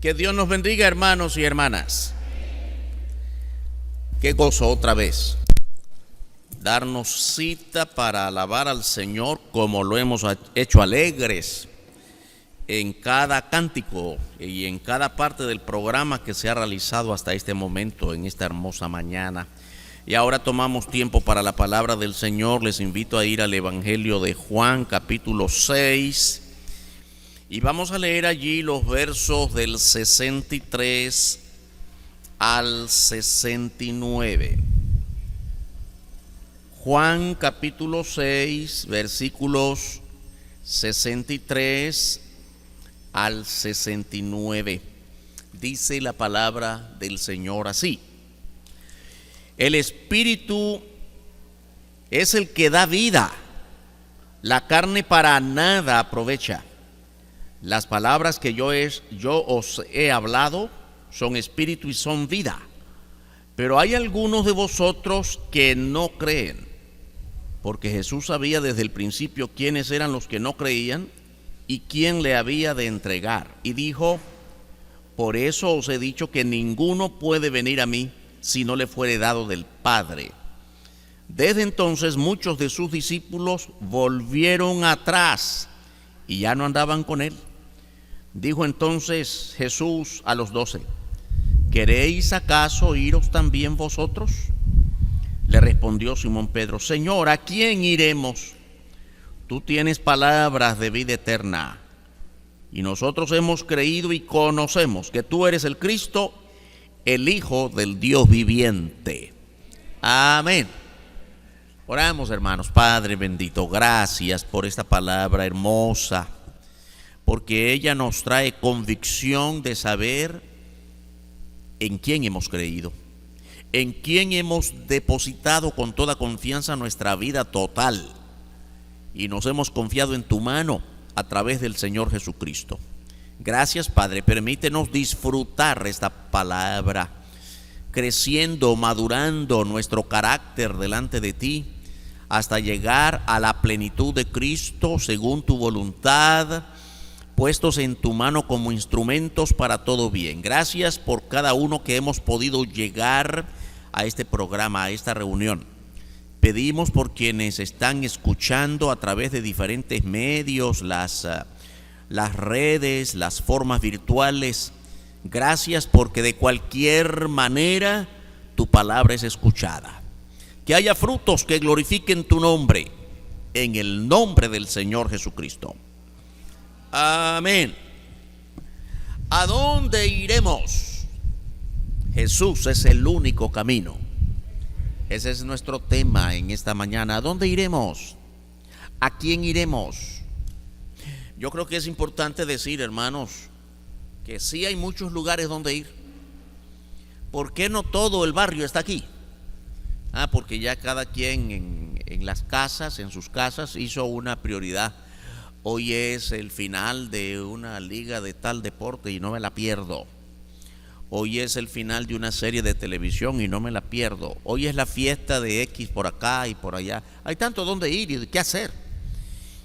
Que Dios nos bendiga, hermanos y hermanas. Qué gozo otra vez darnos cita para alabar al Señor como lo hemos hecho alegres en cada cántico y en cada parte del programa que se ha realizado hasta este momento, en esta hermosa mañana. Y ahora tomamos tiempo para la palabra del Señor. Les invito a ir al Evangelio de Juan, capítulo 6. Y vamos a leer allí los versos del 63 al 69. Juan capítulo 6, versículos 63 al 69. Dice la palabra del Señor así: el Espíritu es el que da vida, la carne para nada aprovecha. Las palabras que yo os he hablado son espíritu y son vida. Pero hay algunos de vosotros que no creen, porque Jesús sabía desde el principio quiénes eran los que no creían y quién le había de entregar. Y dijo: por eso os he dicho que ninguno puede venir a mí si no le fuere dado del Padre. Desde entonces muchos de sus discípulos volvieron atrás y ya no andaban con él. Dijo entonces Jesús a los 12: ¿queréis acaso iros también vosotros? Le respondió Simón Pedro: Señor, ¿a quién iremos? Tú tienes palabras de vida eterna, y nosotros hemos creído y conocemos que tú eres el Cristo, el Hijo del Dios viviente. Amén. Oramos, hermanos. Padre bendito, gracias por esta palabra hermosa, porque ella nos trae convicción de saber en quién hemos creído, en quién hemos depositado con toda confianza nuestra vida total, y nos hemos confiado en tu mano a través del Señor Jesucristo. Gracias, Padre. Permítenos disfrutar esta palabra, creciendo, madurando nuestro carácter delante de ti, hasta llegar a la plenitud de Cristo según tu voluntad, puestos en tu mano como instrumentos para todo bien. Gracias por cada uno que hemos podido llegar a este programa, a esta reunión. Pedimos por quienes están escuchando a través de diferentes medios, las redes, las formas virtuales. Gracias porque de cualquier manera tu palabra es escuchada. Que haya frutos que glorifiquen tu nombre, en el nombre del Señor Jesucristo. Amén. ¿A dónde iremos? Jesús es el único camino. Ese es nuestro tema en esta mañana. ¿A dónde iremos? ¿A quién iremos? Yo creo que es importante decir, hermanos, que sí hay muchos lugares donde ir. ¿Por qué no todo el barrio está aquí? Porque ya cada quien en las casas, en sus casas, hizo una prioridad. Hoy es el final de una liga de tal deporte y no me la pierdo. Hoy es el final de una serie de televisión y no me la pierdo. Hoy es la fiesta de X por acá y por allá. Hay tanto donde ir y qué hacer.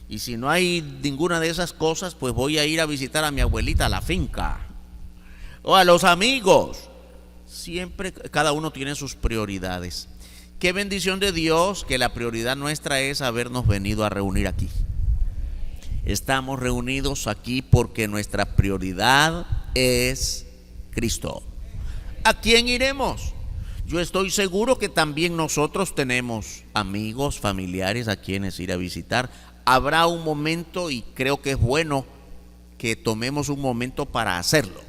Y si no hay ninguna de esas cosas, pues voy a ir a visitar a mi abuelita a la finca o a los amigos. Siempre cada uno tiene sus prioridades. Qué bendición de Dios que la prioridad nuestra es habernos venido a reunir aquí. Estamos reunidos aquí porque nuestra prioridad es Cristo. ¿A quién iremos? Yo estoy seguro que también nosotros tenemos amigos, familiares a quienes ir a visitar. Habrá un momento, y creo que es bueno que tomemos un momento para hacerlo.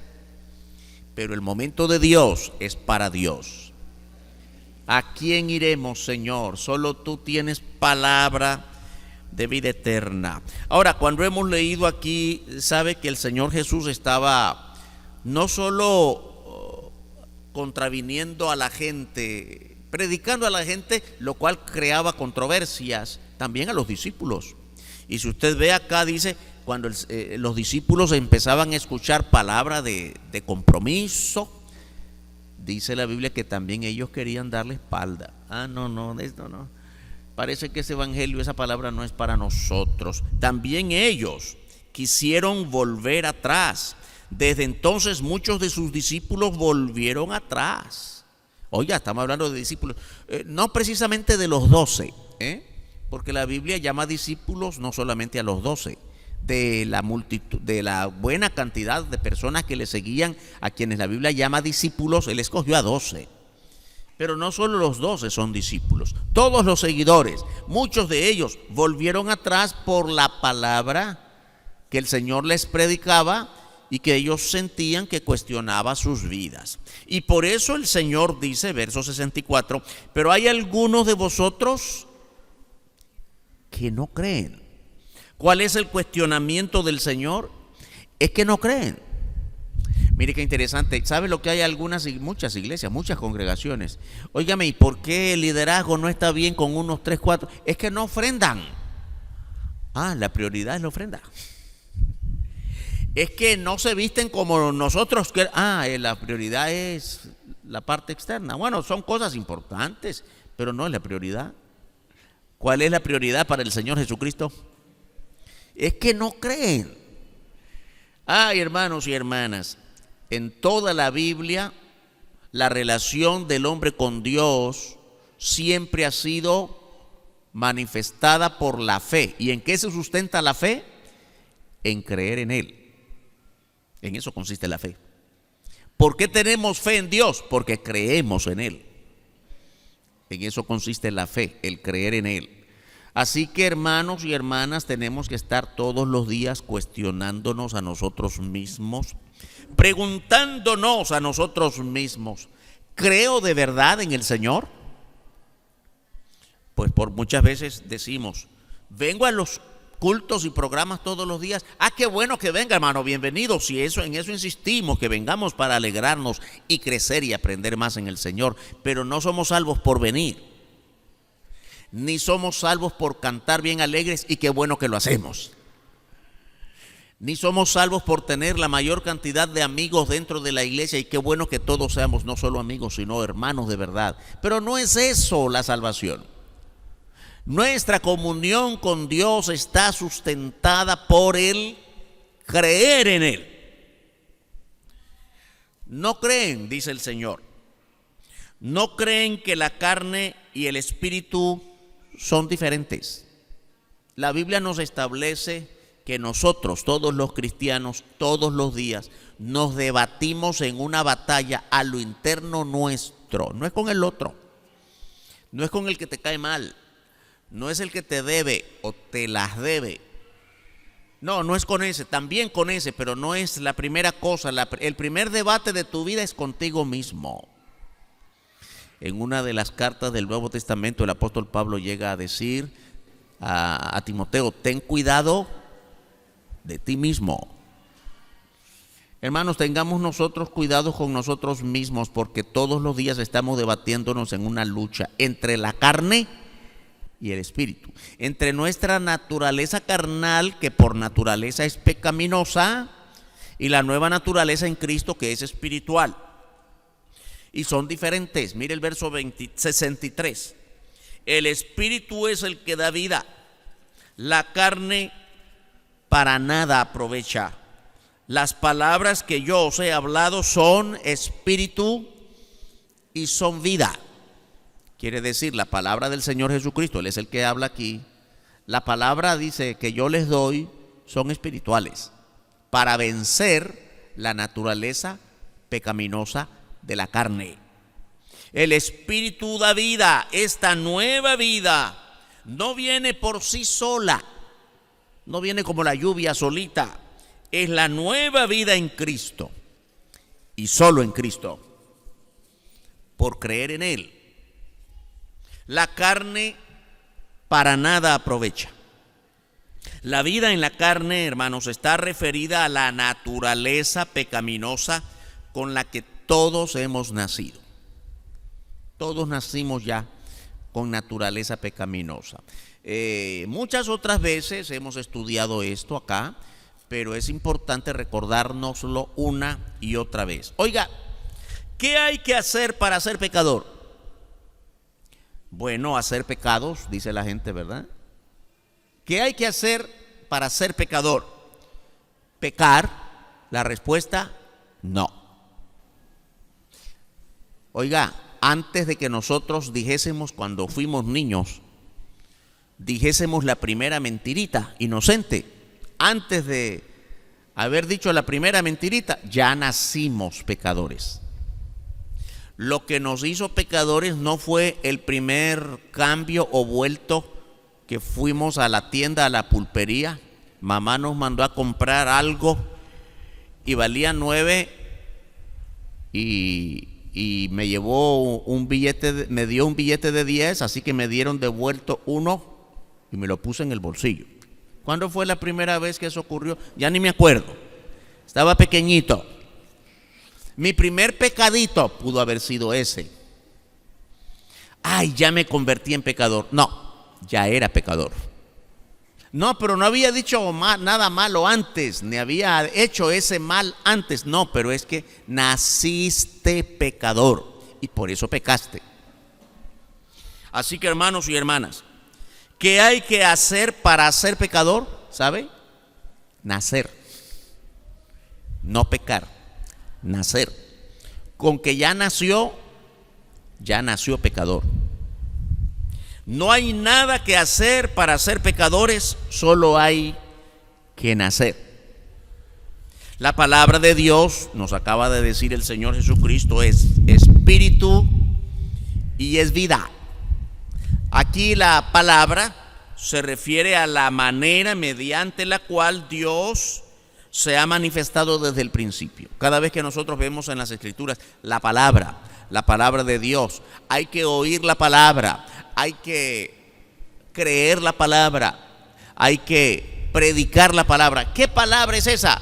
Pero el momento de Dios es para Dios. ¿A quién iremos, Señor? Solo tú tienes palabra de vida eterna. Ahora, cuando hemos leído aquí, sabe que el Señor Jesús estaba no solo contraviniendo a la gente, predicando a la gente, lo cual creaba controversias, también a los discípulos. Y si usted ve acá, dice, cuando los discípulos empezaban a escuchar palabra de compromiso, dice la Biblia que también ellos querían darle espalda. Esto no. Parece que ese evangelio, esa palabra no es para nosotros. También ellos quisieron volver atrás. Desde entonces muchos de sus discípulos volvieron atrás. Oiga, estamos hablando de discípulos, no precisamente de los 12, porque la Biblia llama discípulos no solamente a los 12, de la multitud, de la buena cantidad de personas que le seguían, a quienes la Biblia llama discípulos, él escogió a 12. Pero no solo los 12 son discípulos, todos los seguidores, muchos de ellos volvieron atrás por la palabra que el Señor les predicaba y que ellos sentían que cuestionaba sus vidas. Y por eso el Señor dice, verso 64, pero hay algunos de vosotros que no creen. ¿Cuál es el cuestionamiento del Señor? Es que no creen. Mire qué interesante. ¿Sabe lo que hay muchas iglesias, muchas congregaciones? Óigame, ¿y por qué el liderazgo no está bien con unos 3, 4? Es que no ofrendan. La prioridad es la ofrenda. Es que no se visten como nosotros. La prioridad es la parte externa. Bueno, son cosas importantes, pero no es la prioridad. ¿Cuál es la prioridad para el Señor Jesucristo? Es que no creen. Hermanos y hermanas, en toda la Biblia, la relación del hombre con Dios siempre ha sido manifestada por la fe. ¿Y en qué se sustenta la fe? En creer en Él. En eso consiste la fe. ¿Por qué tenemos fe en Dios? Porque creemos en Él. En eso consiste la fe, el creer en Él. Así que, hermanos y hermanas, tenemos que estar todos los días cuestionándonos a nosotros mismos, preguntándonos a nosotros mismos, ¿creo de verdad en el Señor? Pues por muchas veces decimos, vengo a los cultos y programas todos los días. Qué bueno que venga, hermano, bienvenido. Si en eso insistimos, que vengamos para alegrarnos y crecer y aprender más en el Señor. Pero no somos salvos por venir, ni somos salvos por cantar bien alegres y qué bueno que lo hacemos, ni somos salvos por tener la mayor cantidad de amigos dentro de la iglesia y qué bueno que todos seamos no solo amigos sino hermanos de verdad. Pero no es eso la salvación. Nuestra comunión con Dios está sustentada por el creer en Él. No creen, dice el Señor, no creen que la carne y el espíritu son diferentes. La Biblia nos establece que nosotros, todos los cristianos, todos los días, nos debatimos en una batalla a lo interno nuestro. No es con el otro, no es con el que te cae mal, no es el que te debe o te las debe. No es con ese, también con ese, pero no es la primera cosa. El primer debate de tu vida es contigo mismo. En una de las cartas del Nuevo Testamento, el apóstol Pablo llega a decir a Timoteo, ten cuidado de ti mismo. Hermanos, tengamos nosotros cuidado con nosotros mismos, porque todos los días estamos debatiéndonos en una lucha entre la carne y el espíritu, entre nuestra naturaleza carnal, que por naturaleza es pecaminosa, y la nueva naturaleza en Cristo, que es espiritual. Y son diferentes. Mire el verso 63. El espíritu es el que da vida, la carne para nada aprovecha. Las palabras que yo os he hablado son espíritu y son vida. Quiere decir, la palabra del Señor Jesucristo, Él es el que habla aquí. La palabra dice que yo les doy son espirituales para vencer la naturaleza pecaminosa de la carne. El espíritu da vida. Esta nueva vida no viene por sí sola, no viene como la lluvia solita. Es la nueva vida en Cristo y solo en Cristo, por creer en Él. La carne para nada aprovecha. La vida en la carne, hermanos, está referida a la naturaleza pecaminosa con la que todos hemos nacido. Todos nacimos ya con naturaleza pecaminosa. Muchas otras veces hemos estudiado esto acá, pero es importante recordárnoslo una y otra vez. Oiga, ¿qué hay que hacer para ser pecador? Bueno, hacer pecados, dice la gente, ¿verdad? ¿Qué hay que hacer para ser pecador? Pecar, La respuesta, no. Oiga, antes de que nosotros dijésemos, cuando fuimos niños, dijésemos la primera mentirita, inocente, antes de haber dicho la primera mentirita, ya nacimos pecadores. Lo que nos hizo pecadores no fue el primer cambio o vuelto que fuimos a la tienda, a la pulpería. Mamá nos mandó a comprar algo y valía 9 y me llevó un billete, me dio un billete de 10, así que me dieron devuelto 1 y me lo puse en el bolsillo. ¿Cuándo fue la primera vez que eso ocurrió? Ya ni me acuerdo. Estaba pequeñito. Mi primer pecadito pudo haber sido ese. Ay, ya me convertí en pecador. No, ya era pecador. No, pero no había dicho nada malo antes, ni había hecho ese mal antes. No, pero es que naciste pecador y por eso pecaste. Así que, hermanos y hermanas, ¿qué hay que hacer para ser pecador? ¿Sabe? Nacer. No pecar, nacer. Con que ya nació pecador. No hay nada que hacer para ser pecadores, solo hay que nacer. La palabra de Dios, nos acaba de decir el Señor Jesucristo, es espíritu y es vida. Aquí la palabra se refiere a la manera mediante la cual Dios se ha manifestado desde el principio. Cada vez que nosotros vemos en las Escrituras la palabra de Dios, hay que oír la palabra, hay que creer la palabra, hay que predicar la palabra. ¿Qué palabra es esa?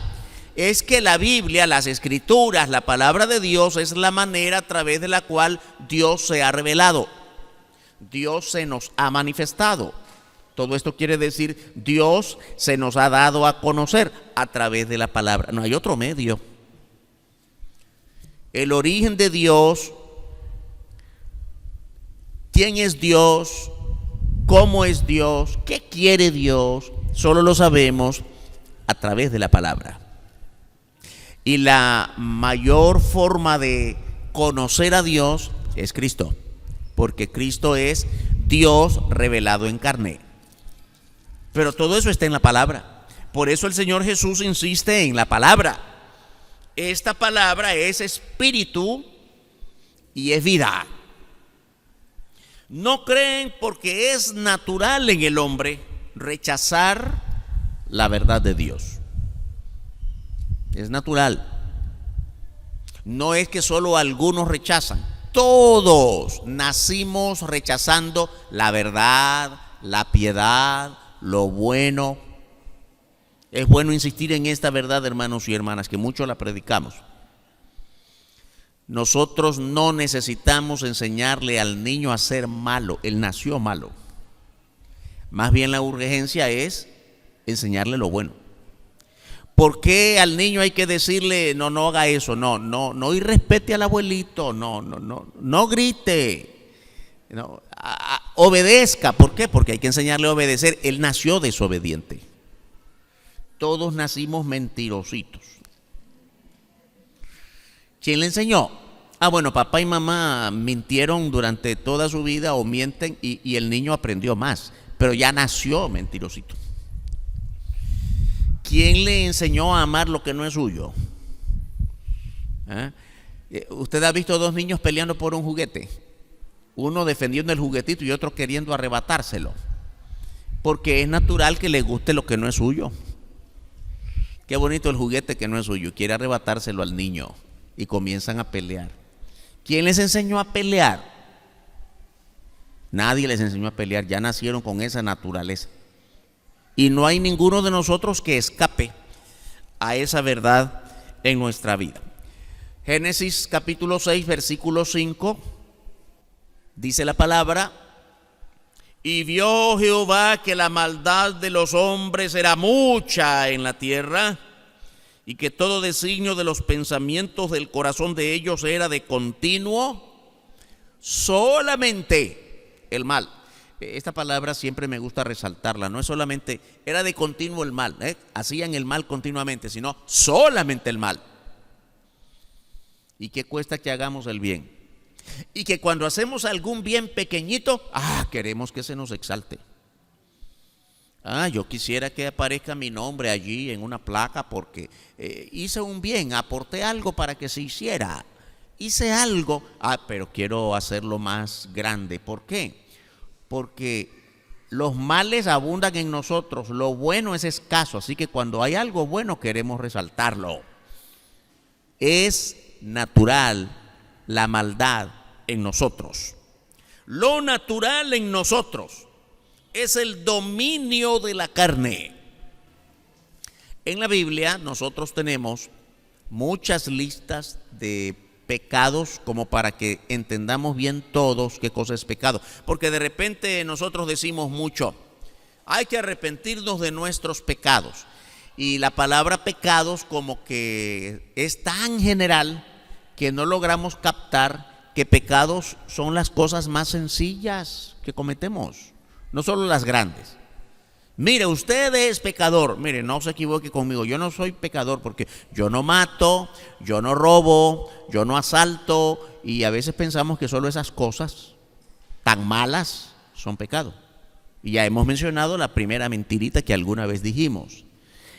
Es que la Biblia, las Escrituras, la palabra de Dios es la manera a través de la cual Dios se ha revelado. Dios se nos ha manifestado. Todo esto quiere decir, Dios se nos ha dado a conocer a través de la palabra. No hay otro medio. El origen de Dios, quién es Dios, cómo es Dios, qué quiere Dios, solo lo sabemos a través de la palabra. Y la mayor forma de conocer a Dios es Cristo, porque Cristo es Dios revelado en carne. Pero todo eso está en la palabra. Por eso el Señor Jesús insiste en la palabra. Esta palabra es espíritu y es vida. No creen porque es natural en el hombre rechazar la verdad de Dios. Es natural. No es que solo algunos rechazan. Todos nacimos rechazando la verdad, la piedad, lo bueno. Es bueno insistir en esta verdad, hermanos y hermanas, que mucho la predicamos. Nosotros no necesitamos enseñarle al niño a ser malo, él nació malo. Más bien la urgencia es enseñarle lo bueno. ¿Por qué al niño hay que decirle no haga eso? No irrespete al abuelito, no grite, obedezca? ¿Por qué? Porque hay que enseñarle a obedecer. Él nació desobediente. Todos nacimos mentirositos. ¿Quién le enseñó? Bueno, papá y mamá mintieron durante toda su vida o mienten y el niño aprendió más, pero ya nació mentirosito. ¿Quién le enseñó a amar lo que no es suyo? ¿Usted ha visto dos niños peleando por un juguete? Uno defendiendo el juguetito y otro queriendo arrebatárselo. Porque es natural que le guste lo que no es suyo. Qué bonito el juguete que no es suyo. Quiere arrebatárselo al niño y comienzan a pelear. ¿Quién les enseñó a pelear? Nadie les enseñó a pelear. Ya nacieron con esa naturaleza. Y no hay ninguno de nosotros que escape a esa verdad en nuestra vida. Génesis capítulo 6, versículo 5, dice la palabra: y vio Jehová que la maldad de los hombres era mucha en la tierra, y que todo designio de los pensamientos del corazón de ellos era de continuo solamente el mal. esta palabra siempre me gusta resaltarla. No es solamente, era de continuo el mal, hacían el mal continuamente, sino solamente el mal. ¿Y qué cuesta que hagamos el bien? Y que cuando hacemos algún bien pequeñito, queremos que se nos exalte. Yo quisiera que aparezca mi nombre allí en una placa porque hice un bien, aporté algo para que se hiciera. Hice algo, pero quiero hacerlo más grande. ¿Por qué? Porque los males abundan en nosotros, lo bueno es escaso, así que cuando hay algo bueno queremos resaltarlo. Es natural la maldad en nosotros. Lo natural en nosotros es el dominio de la carne. En la Biblia nosotros tenemos muchas listas de pecados como para que entendamos bien todos qué cosa es pecado. Porque de repente nosotros decimos mucho, hay que arrepentirnos de nuestros pecados. Y la palabra pecados como que es tan general que no logramos captar que pecados son las cosas más sencillas que cometemos, no solo las grandes. Mire, usted es pecador. Mire, no se equivoque conmigo, yo no soy pecador porque yo no mato, yo no robo, yo no asalto, y a veces pensamos que solo esas cosas tan malas son pecado. Y ya hemos mencionado la primera mentirita que alguna vez dijimos.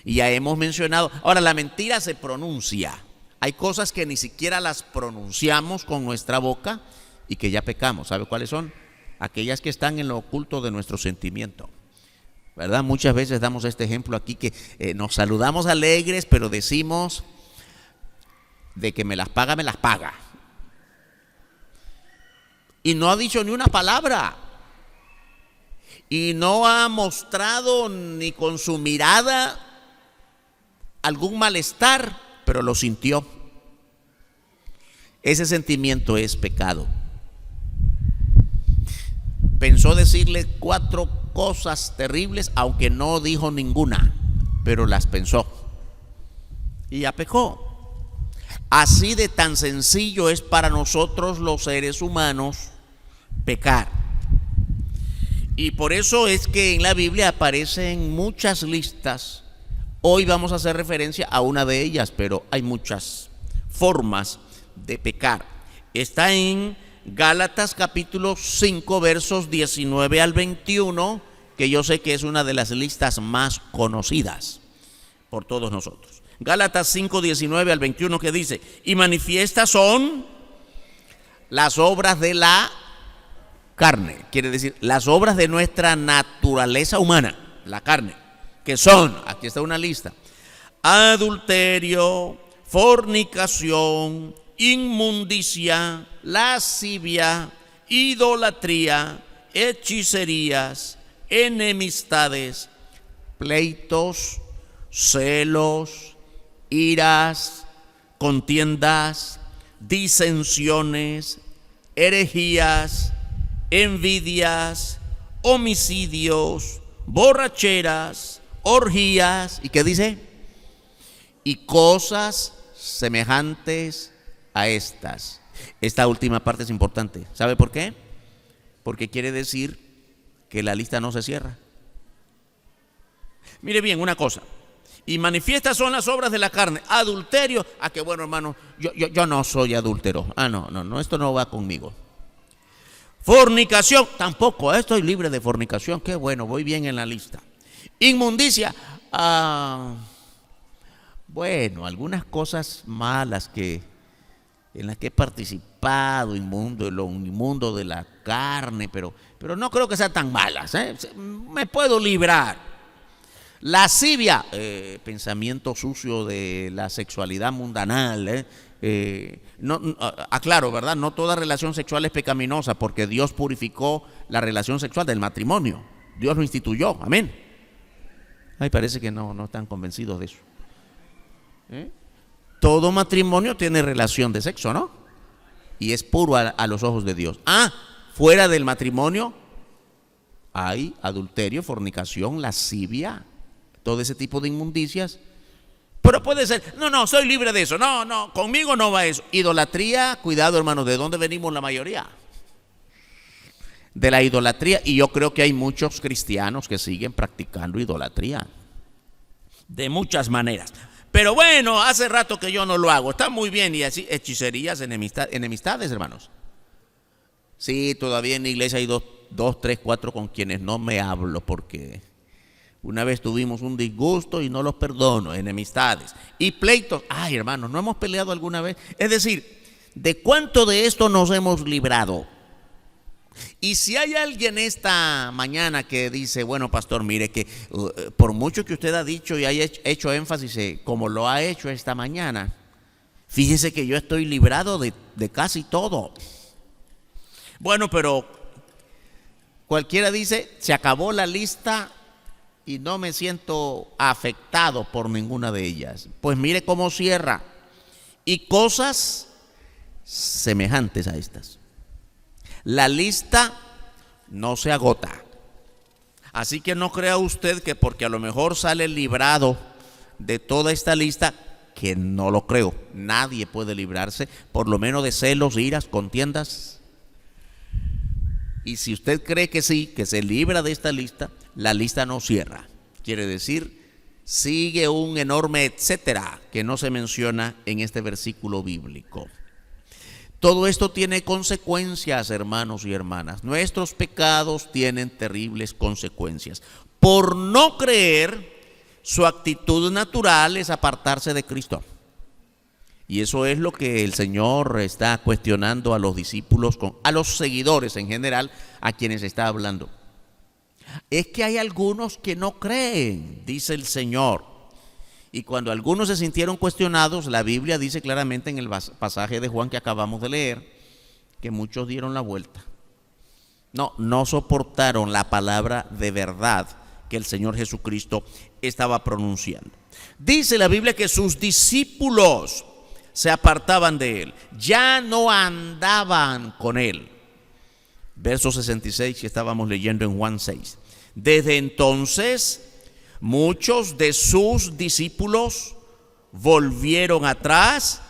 Y ya hemos mencionado, ahora la mentira se pronuncia. Hay cosas que ni siquiera las pronunciamos con nuestra boca y que ya pecamos. ¿Sabe cuáles son? Aquellas que están en lo oculto de nuestro sentimiento, ¿verdad? Muchas veces damos este ejemplo aquí que nos saludamos alegres, pero decimos de que me las paga, me las paga. Y no ha dicho ni una palabra. Y no ha mostrado ni con su mirada algún malestar, pero lo sintió. Ese sentimiento es pecado. Pensó decirle 4 cosas terribles, aunque no dijo ninguna, pero las pensó y ya pecó. Así de tan sencillo es para nosotros los seres humanos pecar. Y por eso es que en la Biblia aparecen muchas listas. Hoy vamos a hacer referencia a una de ellas, pero hay muchas formas de pecar. Está en Gálatas capítulo 5 versos 19 al 21, que yo sé que es una de las listas más conocidas por todos nosotros. Gálatas 5, 19 al 21, que dice: y manifiestas son las obras de la carne, quiere decir las obras de nuestra naturaleza humana, la carne, que son, aquí está una lista: adulterio, fornicación, inmundicia, lascivia, idolatría, hechicerías, enemistades, pleitos, celos, iras, contiendas, disensiones, herejías, envidias, homicidios, borracheras, orgías. ¿Y qué dice? Y cosas semejantes a estas. Esta última parte es importante. ¿Sabe por qué? Porque quiere decir que la lista no se cierra. Mire bien una cosa: y manifiestas son las obras de la carne. Adulterio, que bueno, hermano, yo no soy adúltero. No, esto no va conmigo. Fornicación, tampoco, estoy libre de fornicación. Qué bueno, voy bien en la lista. Inmundicia, bueno, algunas cosas malas en las que he participado, lo inmundo de la carne, pero no creo que sean tan malas, me puedo librar. Lascivia, pensamiento sucio de la sexualidad mundanal, aclaro, ¿verdad? No toda relación sexual es pecaminosa, porque Dios purificó la relación sexual del matrimonio. Dios lo instituyó, amén. Ay, parece que no están convencidos de eso. Todo matrimonio tiene relación de sexo, ¿no? Y es puro a los ojos de Dios. Fuera del matrimonio hay adulterio, fornicación, lascivia, todo ese tipo de inmundicias. Pero puede ser, no, soy libre de eso. No, conmigo no va eso. Idolatría, cuidado, hermanos, ¿de dónde venimos la mayoría? de la idolatría. Y yo creo que hay muchos cristianos que siguen practicando idolatría de muchas maneras. Pero bueno, hace rato que yo no lo hago. Está muy bien. Y así, hechicerías, enemistades, hermanos. Sí, todavía en la iglesia hay dos, tres, cuatro con quienes no me hablo, porque una vez tuvimos un disgusto y no los perdono. Enemistades y pleitos. Ay, hermanos, ¿no hemos peleado alguna vez? Es decir, ¿de cuánto de esto nos hemos librado? Y si hay alguien esta mañana que dice, bueno, pastor, mire que por mucho que usted ha dicho y haya hecho énfasis como lo ha hecho esta mañana, fíjese que yo estoy librado de casi todo. Bueno, pero cualquiera dice, se acabó la lista y no me siento afectado por ninguna de ellas. Pues mire cómo cierra. Y cosas semejantes a estas. La lista no se agota. Así que no crea usted que porque a lo mejor sale librado de toda esta lista, que no lo creo. Nadie puede librarse, por lo menos de celos, iras, contiendas. Y si usted cree que sí, que se libra de esta lista, la lista no cierra. Quiere decir, sigue un enorme etcétera que no se menciona en este versículo bíblico. Todo esto tiene consecuencias, hermanos y hermanas. Nuestros pecados tienen terribles consecuencias. Por no creer, su actitud natural es apartarse de Cristo. Y eso es lo que el Señor está cuestionando a los discípulos, a los seguidores en general, a quienes está hablando. Es que hay algunos que no creen, dice el Señor. Y cuando algunos se sintieron cuestionados, la Biblia dice claramente en el pasaje de Juan que acabamos de leer, que muchos dieron la vuelta. No soportaron la palabra de verdad que el Señor Jesucristo estaba pronunciando. Dice la Biblia que sus discípulos se apartaban de él, ya no andaban con él. Verso 66 que estábamos leyendo en Juan 6. Desde entonces, muchos de sus discípulos volvieron atrás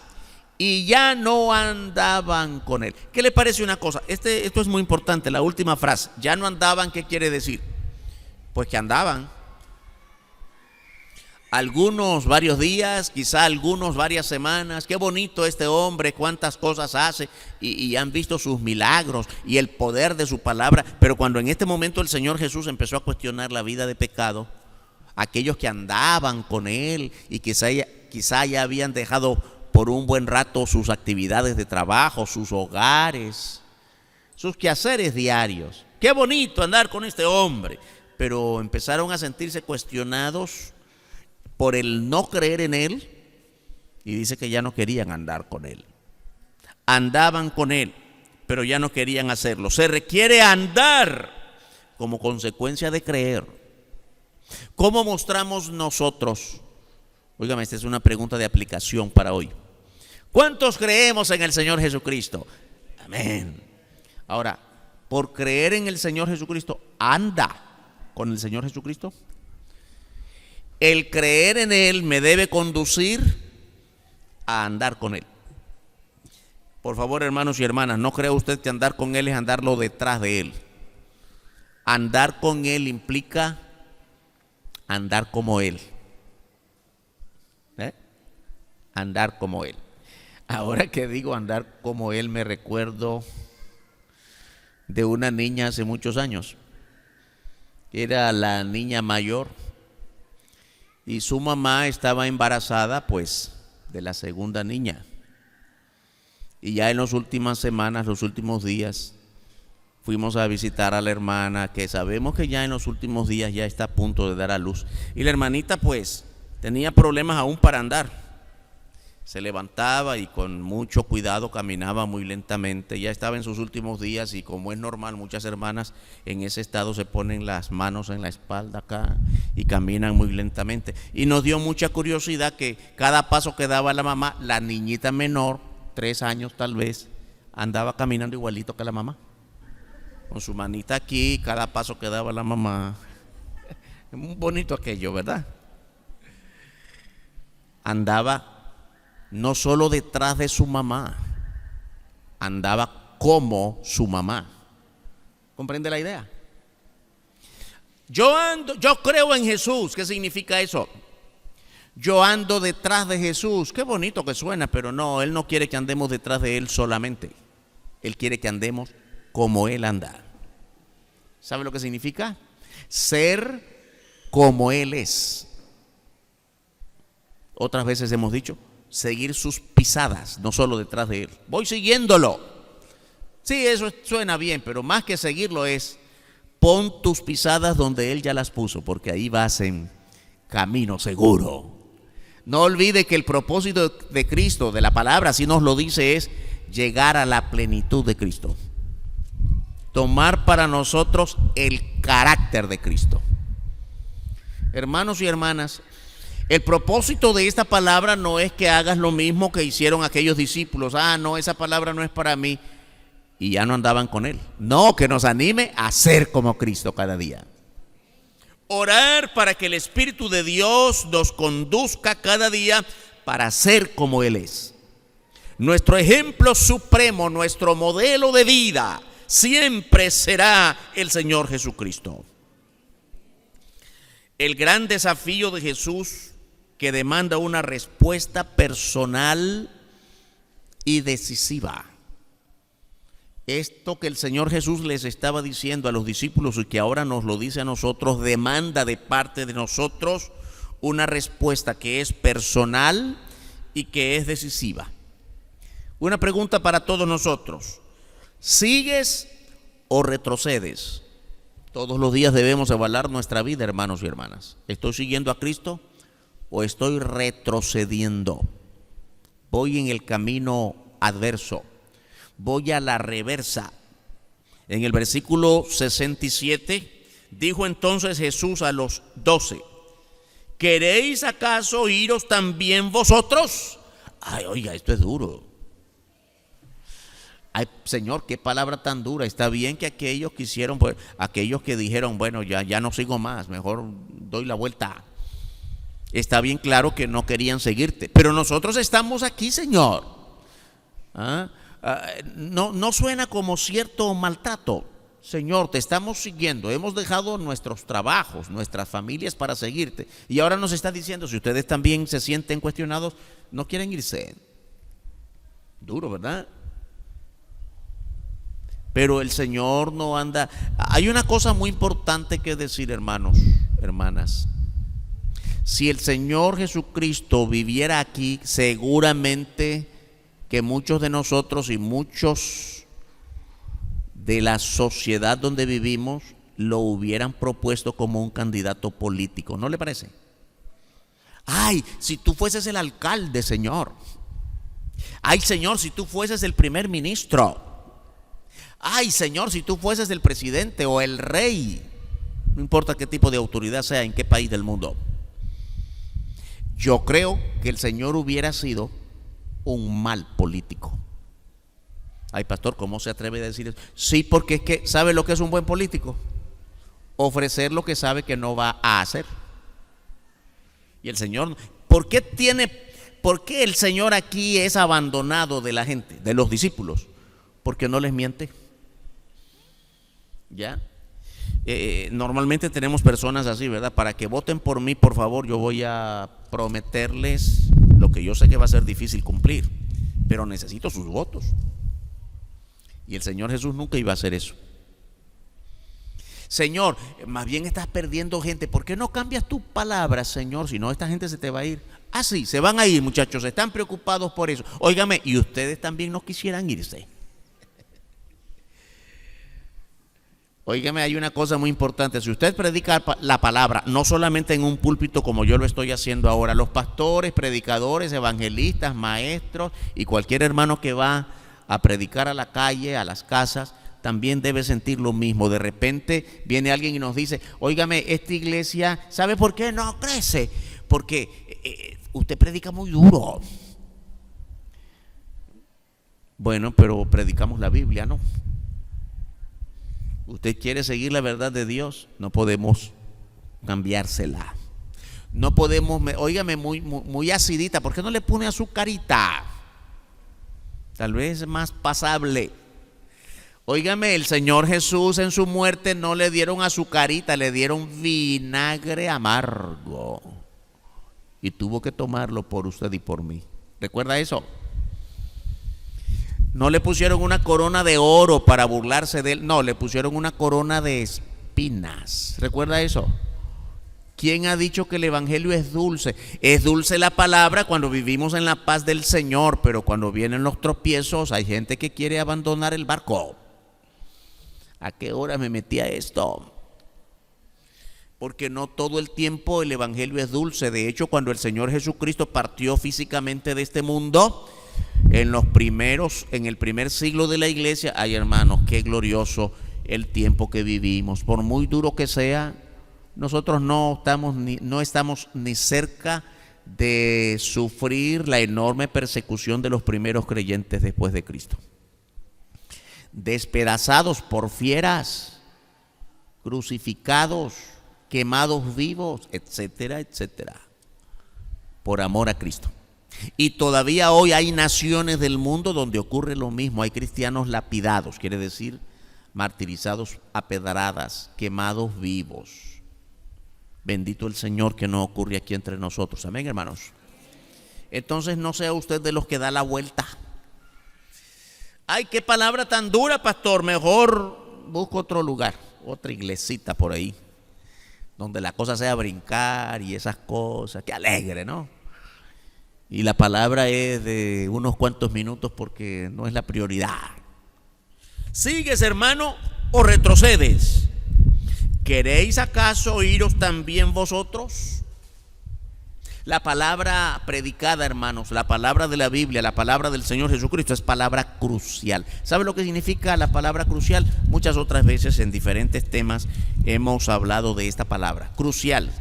y ya no andaban con él. ¿Qué le parece una cosa? Esto es muy importante, la última frase. Ya no andaban, ¿qué quiere decir? Pues que andaban. Algunos varios días, quizá algunos varias semanas. Qué bonito este hombre, cuántas cosas hace y han visto sus milagros y el poder de su palabra. Pero cuando en este momento el Señor Jesús empezó a cuestionar la vida de pecado, aquellos que andaban con él y quizá ya habían dejado por un buen rato sus actividades de trabajo, sus hogares, sus quehaceres diarios. Qué bonito andar con este hombre. Pero empezaron a sentirse cuestionados por el no creer en él, y dice que ya no querían andar con él. Andaban con él, pero ya no querían hacerlo. Se requiere andar como consecuencia de creer. ¿Cómo mostramos nosotros? Óigame, esta es una pregunta de aplicación para hoy. ¿Cuántos creemos en el Señor Jesucristo? Amén. Ahora, por creer en el Señor Jesucristo, anda con el Señor Jesucristo. El creer en Él me debe conducir a andar con Él. Por favor, hermanos y hermanas, no crea usted que andar con Él es andarlo detrás de Él. Andar con Él implica andar como Él. Andar como Él. Ahora que digo andar como Él, me recuerdo de una niña hace muchos años. Era la niña mayor. Y su mamá estaba embarazada, pues, de la segunda niña. Y ya en las últimas semanas, los últimos días, fuimos a visitar a la hermana, que sabemos que ya en los últimos días ya está a punto de dar a luz. Y la hermanita, pues, tenía problemas aún para andar. Se levantaba y con mucho cuidado caminaba muy lentamente. Ya estaba en sus últimos días y, como es normal, muchas hermanas en ese estado se ponen las manos en la espalda acá y caminan muy lentamente. Y nos dio mucha curiosidad que cada paso que daba la mamá, la niñita menor, 3 años tal vez, andaba caminando igualito que la mamá, con su manita aquí, cada paso que daba la mamá. Es muy bonito aquello, ¿verdad? Andaba no solo detrás de su mamá, andaba como su mamá. ¿Comprende la idea? Yo creo en Jesús. ¿Qué significa eso? Yo ando detrás de Jesús. Qué bonito que suena, pero no, Él no quiere que andemos detrás de Él solamente. Él quiere que andemos como Él anda. ¿Sabe lo que significa? Ser como Él es. Otras veces hemos dicho, seguir sus pisadas, no solo detrás de Él. Voy siguiéndolo. Sí, eso suena bien, pero más que seguirlo es, pon tus pisadas donde Él ya las puso, porque ahí vas en camino seguro. No olvide que el propósito de Cristo, de la palabra, así nos lo dice, es llegar a la plenitud de Cristo. Tomar para nosotros el carácter de Cristo. Hermanos y hermanas, el propósito de esta palabra no es que hagas lo mismo que hicieron aquellos discípulos. No, esa palabra no es para mí. Y ya no andaban con Él. No, que nos anime a ser como Cristo cada día. Orar para que el Espíritu de Dios nos conduzca cada día para ser como Él es. Nuestro ejemplo supremo, nuestro modelo de vida, siempre será el Señor Jesucristo. El gran desafío de Jesús, que demanda una respuesta personal y decisiva. Esto que el Señor Jesús les estaba diciendo a los discípulos y que ahora nos lo dice a nosotros, demanda de parte de nosotros una respuesta que es personal y que es decisiva. Una pregunta para todos nosotros: ¿sigues o retrocedes? Todos los días debemos evaluar nuestra vida, hermanos y hermanas. ¿Estoy siguiendo a Cristo o estoy retrocediendo? Voy en el camino adverso. Voy a la reversa. En el versículo 67 dijo entonces Jesús a los 12: ¿queréis acaso iros también vosotros? Oiga, esto es duro. Señor, qué palabra tan dura. Está bien que aquellos que dijeron, bueno, ya no sigo más, mejor doy la vuelta. Está bien claro que no querían seguirte, pero nosotros estamos aquí, Señor. No suena como cierto maltrato. Señor, te estamos siguiendo, hemos dejado nuestros trabajos, nuestras familias para seguirte, y ahora nos está diciendo, si ustedes también se sienten cuestionados, no quieren irse. Duro, ¿verdad? Pero el Señor no anda. Hay una cosa muy importante que decir, hermanos, hermanas. Si el Señor Jesucristo viviera aquí, seguramente que muchos de nosotros y muchos de la sociedad donde vivimos lo hubieran propuesto como un candidato político. ¿No le parece? Si tú fueses el alcalde, Señor. Señor, si tú fueses el primer ministro. Señor, si tú fueses el presidente o el rey. No importa qué tipo de autoridad sea, en qué país del mundo. Yo creo que el Señor hubiera sido un mal político. Pastor, ¿cómo se atreve a decir eso? Sí, porque es que ¿sabe lo que es un buen político? Ofrecer lo que sabe que no va a hacer. Y el Señor, ¿por qué el Señor aquí es abandonado de la gente, de los discípulos? Porque no les miente. ¿Ya? Normalmente tenemos personas así, ¿verdad? Para que voten por mí, por favor, yo voy a prometerles lo que yo sé que va a ser difícil cumplir, pero necesito sus votos. Y el Señor Jesús nunca iba a hacer eso. Señor, más bien estás perdiendo gente. ¿Por qué no cambias tus palabras, Señor? Si no, esta gente se te va a ir. Sí, se van a ir, muchachos, están preocupados por eso. Óigame, y ustedes también no quisieran irse. Óigame, hay una cosa muy importante. Si usted predica la palabra, no solamente en un púlpito como yo lo estoy haciendo ahora, los pastores, predicadores, evangelistas, maestros y cualquier hermano que va a predicar a la calle, a las casas, también debe sentir lo mismo. De repente viene alguien y nos dice: óigame, esta iglesia, ¿sabe por qué no crece? Porque usted predica muy duro. Bueno, pero predicamos la Biblia, ¿no? Usted quiere seguir la verdad de Dios, no podemos cambiársela. No podemos, óigame, muy acidita. ¿Por qué no le pone azucarita? Tal vez más pasable. Óigame, el Señor Jesús en su muerte no le dieron azucarita, le dieron vinagre amargo. Y tuvo que tomarlo por usted y por mí. ¿Recuerda eso? No le pusieron una corona de oro para burlarse de él. No, le pusieron una corona de espinas. ¿Recuerda eso? ¿Quién ha dicho que el evangelio es dulce? Es dulce la palabra cuando vivimos en la paz del Señor, pero cuando vienen los tropiezos hay gente que quiere abandonar el barco. ¿A qué hora me metí a esto? Porque no todo el tiempo el evangelio es dulce. De hecho, cuando el Señor Jesucristo partió físicamente de este mundo, en el primer siglo de la iglesia, ay hermanos, qué glorioso el tiempo que vivimos. Por muy duro que sea, nosotros no estamos ni cerca de sufrir la enorme persecución de los primeros creyentes después de Cristo. Despedazados por fieras, crucificados, quemados vivos, etcétera, etcétera, por amor a Cristo. Y todavía hoy hay naciones del mundo donde ocurre lo mismo. Hay cristianos lapidados, quiere decir martirizados a pedradas, quemados vivos. Bendito el Señor que no ocurre aquí entre nosotros. Amén, hermanos. Entonces no sea usted de los que da la vuelta. Ay, qué palabra tan dura, pastor. Mejor busco otro lugar, otra iglesita por ahí, donde la cosa sea brincar y esas cosas. Qué alegre, ¿no? Y la palabra es de unos cuantos minutos porque no es la prioridad. ¿Sigues, hermano, o retrocedes? ¿Queréis acaso iros también vosotros? La palabra predicada, hermanos, la palabra de la Biblia, la palabra del Señor Jesucristo es palabra crucial. ¿Sabe lo que significa la palabra crucial? Muchas otras veces en diferentes temas hemos hablado de esta palabra, crucial.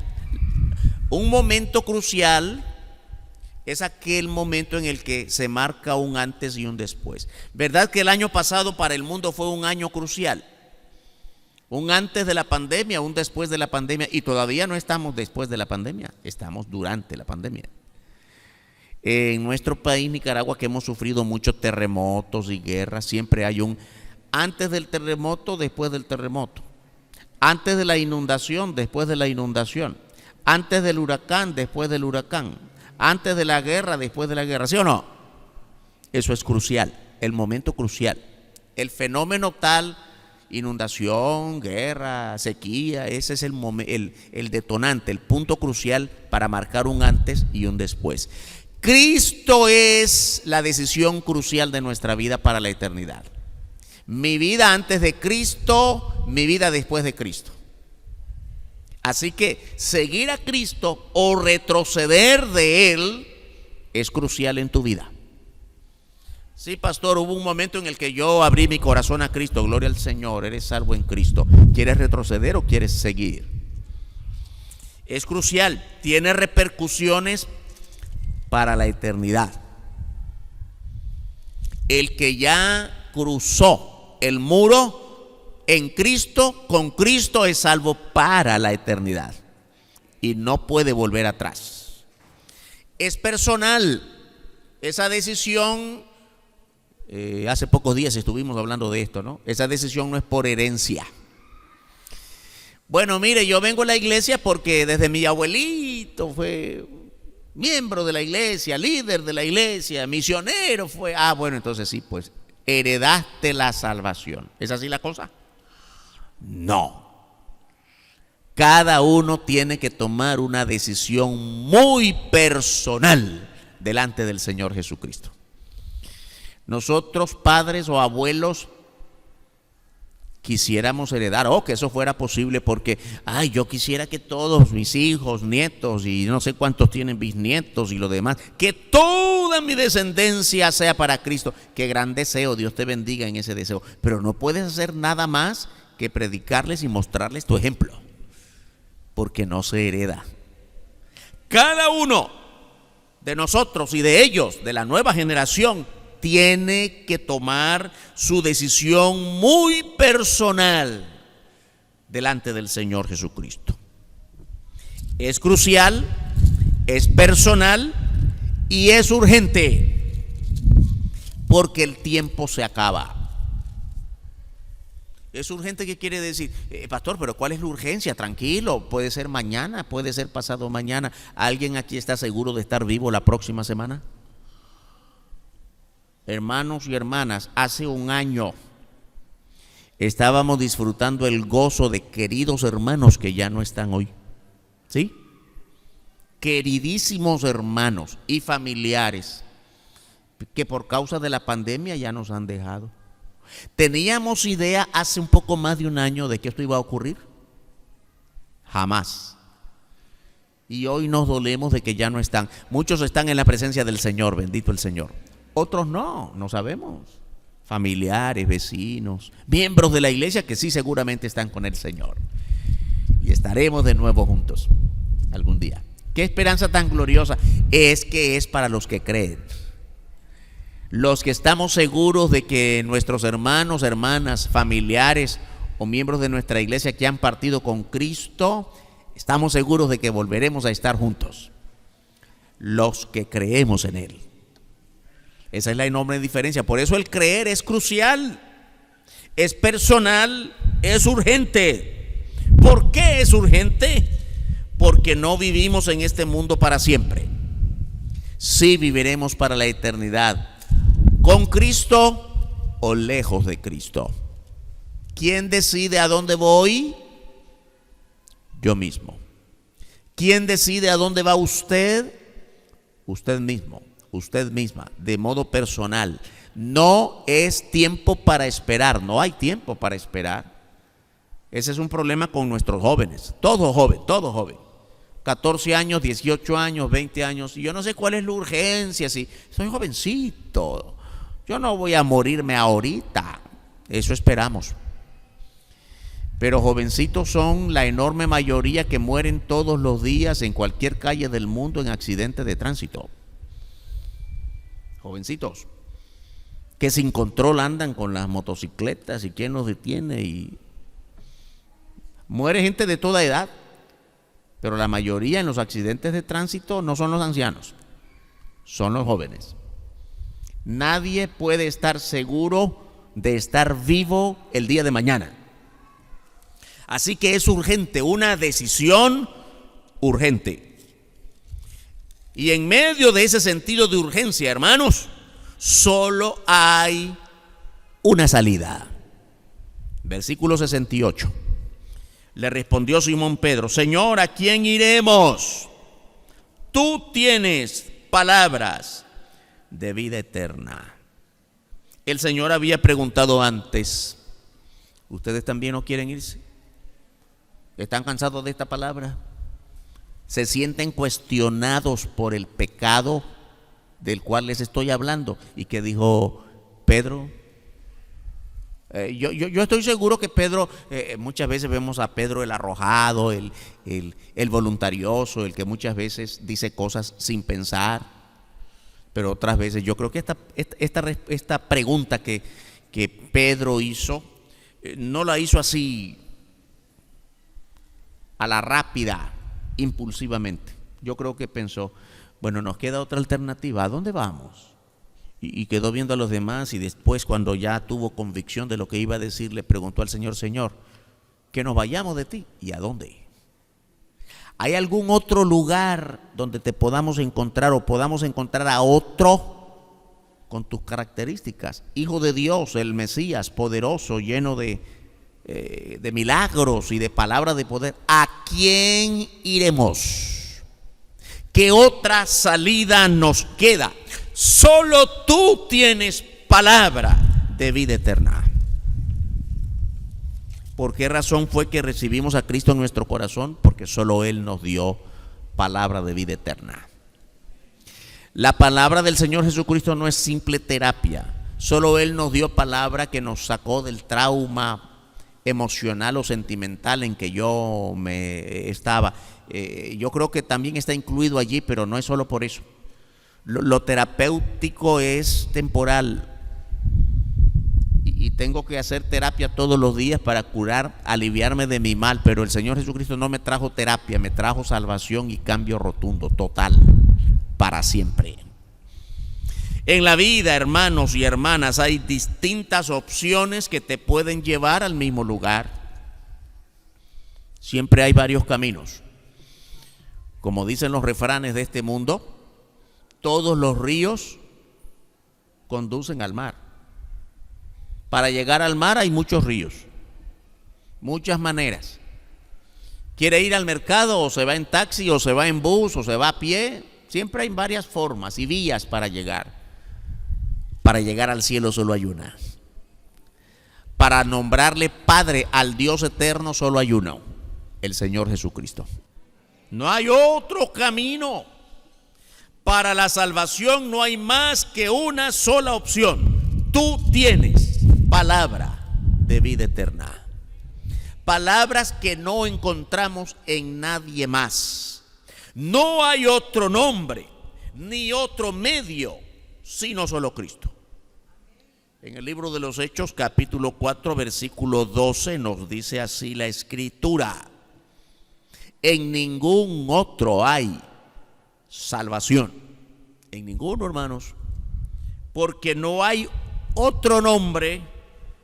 Un momento crucial es aquel momento en el que se marca un antes y un después. ¿Verdad que el año pasado para el mundo fue un año crucial? Un antes de la pandemia, un después de la pandemia, y todavía no estamos después de la pandemia, estamos durante la pandemia. En nuestro país, Nicaragua, que hemos sufrido muchos terremotos y guerras, siempre hay un antes del terremoto, después del terremoto, antes de la inundación, después de la inundación, antes del huracán, después del huracán, antes de la guerra, después de la guerra, ¿sí o no? Eso es crucial, el momento crucial, el fenómeno tal. Inundación, guerra, sequía, ese es el detonante, el punto crucial para marcar un antes y un después. Cristo es la decisión crucial de nuestra vida para la eternidad. Mi vida antes de Cristo, mi vida después de Cristo. Así que seguir a Cristo o retroceder de Él es crucial en tu vida. Sí, pastor, hubo un momento en el que yo abrí mi corazón a Cristo. Gloria al Señor, eres salvo en Cristo. ¿Quieres retroceder o quieres seguir? Es crucial, tiene repercusiones para la eternidad. El que ya cruzó el muro en Cristo, con Cristo es salvo para la eternidad y no puede volver atrás. Es personal, esa decisión. Hace pocos días estuvimos hablando de esto, ¿no? Esa decisión no es por herencia. Bueno, mire, yo vengo a la iglesia porque desde mi abuelito fue miembro de la iglesia, líder de la iglesia, misionero fue. Ah, bueno, entonces sí, pues heredaste la salvación. ¿Es así la cosa? No. Cada uno tiene que tomar una decisión muy personal delante del Señor Jesucristo. Nosotros, padres o abuelos, quisiéramos heredar, que eso fuera posible porque, yo quisiera que todos mis hijos, nietos y no sé cuántos tienen bisnietos y lo demás, que toda mi descendencia sea para Cristo. Qué gran deseo, Dios te bendiga en ese deseo. Pero no puedes hacer nada más que predicarles y mostrarles tu ejemplo, porque no se hereda. Cada uno de nosotros y de ellos, de la nueva generación, tiene que tomar su decisión muy personal delante del Señor Jesucristo. Es crucial, es personal y es urgente porque el tiempo se acaba. Es urgente, ¿qué quiere decir? Pastor, pero ¿cuál es la urgencia? Tranquilo, puede ser mañana, puede ser pasado mañana. ¿Alguien aquí está seguro de estar vivo la próxima semana? Hermanos y hermanas, hace un año estábamos disfrutando el gozo de queridos hermanos que ya no están hoy. ¿Sí? Queridísimos hermanos y familiares que por causa de la pandemia ya nos han dejado. ¿Teníamos idea hace un poco más de un año de que esto iba a ocurrir? Jamás. Y hoy nos dolemos de que ya no están. Muchos están en la presencia del Señor, bendito el Señor. Otros no sabemos. Familiares, vecinos, miembros de la iglesia que sí seguramente están con el Señor. Y estaremos de nuevo juntos algún día. Qué esperanza tan gloriosa. Es que es para los que creen. Los que estamos seguros de que nuestros hermanos, hermanas, familiares o miembros de nuestra iglesia que han partido con Cristo, estamos seguros de que volveremos a estar juntos. Los que creemos en Él. Esa es la enorme diferencia. Por eso el creer es crucial, es personal, es urgente. ¿Por qué es urgente? Porque no vivimos en este mundo para siempre. Sí viviremos para la eternidad. ¿Con Cristo o lejos de Cristo? ¿Quién decide a dónde voy? Yo mismo. ¿Quién decide a dónde va usted? Usted mismo, usted misma, de modo personal. No es tiempo para esperar, no hay tiempo para esperar. Ese es un problema con nuestros jóvenes, todo joven. 14 años, 18 años, 20 años, y yo no sé cuál es la urgencia, si soy jovencito. Yo no voy a morirme ahorita, eso esperamos. Pero jovencitos son la enorme mayoría que mueren todos los días en cualquier calle del mundo en accidentes de tránsito. Jovencitos que sin control andan con las motocicletas y quién los detiene y muere gente de toda edad. Pero la mayoría en los accidentes de tránsito no son los ancianos, son los jóvenes. Nadie puede estar seguro de estar vivo el día de mañana. Así que es urgente, una decisión urgente. Y en medio de ese sentido de urgencia, hermanos, solo hay una salida. Versículo 68. Le respondió Simón Pedro: Señor, ¿a quién iremos? Tú tienes palabras de vida eterna. El Señor había preguntado antes: ¿ustedes también no quieren irse? ¿Están cansados de esta palabra? ¿Se sienten cuestionados por el pecado del cual les estoy hablando? Y que dijo Pedro. Yo estoy seguro que Pedro, muchas veces vemos a Pedro el arrojado, el voluntarioso, el que muchas veces dice cosas sin pensar. Pero otras veces yo creo que esta pregunta que Pedro hizo, no la hizo así a la rápida, impulsivamente. Yo creo que pensó, bueno, nos queda otra alternativa, ¿a dónde vamos? Y quedó viendo a los demás y después, cuando ya tuvo convicción de lo que iba a decir, le preguntó al Señor: Señor, que nos vayamos de ti. ¿Y a dónde? ¿Hay algún otro lugar donde te podamos encontrar o podamos encontrar a otro con tus características? Hijo de Dios, el Mesías, poderoso, lleno de milagros y de palabras de poder. ¿A quién iremos? ¿Qué otra salida nos queda? Solo tú tienes palabra de vida eterna. ¿Por qué razón fue que recibimos a Cristo en nuestro corazón? Porque solo Él nos dio palabra de vida eterna. La palabra del Señor Jesucristo no es simple terapia. Solo Él nos dio palabra que nos sacó del trauma emocional o sentimental en que yo me estaba. Yo creo que también está incluido allí, pero no es solo por eso. Lo terapéutico es temporal y tengo que hacer terapia todos los días para curar, aliviarme de mi mal, pero el Señor Jesucristo no me trajo terapia, me trajo salvación y cambio rotundo, total, para siempre. En la vida, hermanos y hermanas, hay distintas opciones que te pueden llevar al mismo lugar. Siempre hay varios caminos. Como dicen los refranes de este mundo, todos los ríos conducen al mar. Para llegar al mar hay muchos ríos, muchas maneras. ¿Quiere ir al mercado o se va en taxi o se va en bus o se va a pie? Siempre hay varias formas y vías para llegar. Para llegar al cielo solo hay una. Para nombrarle Padre al Dios eterno solo hay uno, el Señor Jesucristo. No hay otro camino. Para la salvación no hay más que una sola opción. Tú tienes palabra de vida eterna. Palabras que no encontramos en nadie más. No hay otro nombre ni otro medio sino solo Cristo. En el libro de los Hechos, capítulo 4, versículo 12, nos dice así la Escritura: en ningún otro hay salvación. En ninguno, hermanos. Porque no hay otro nombre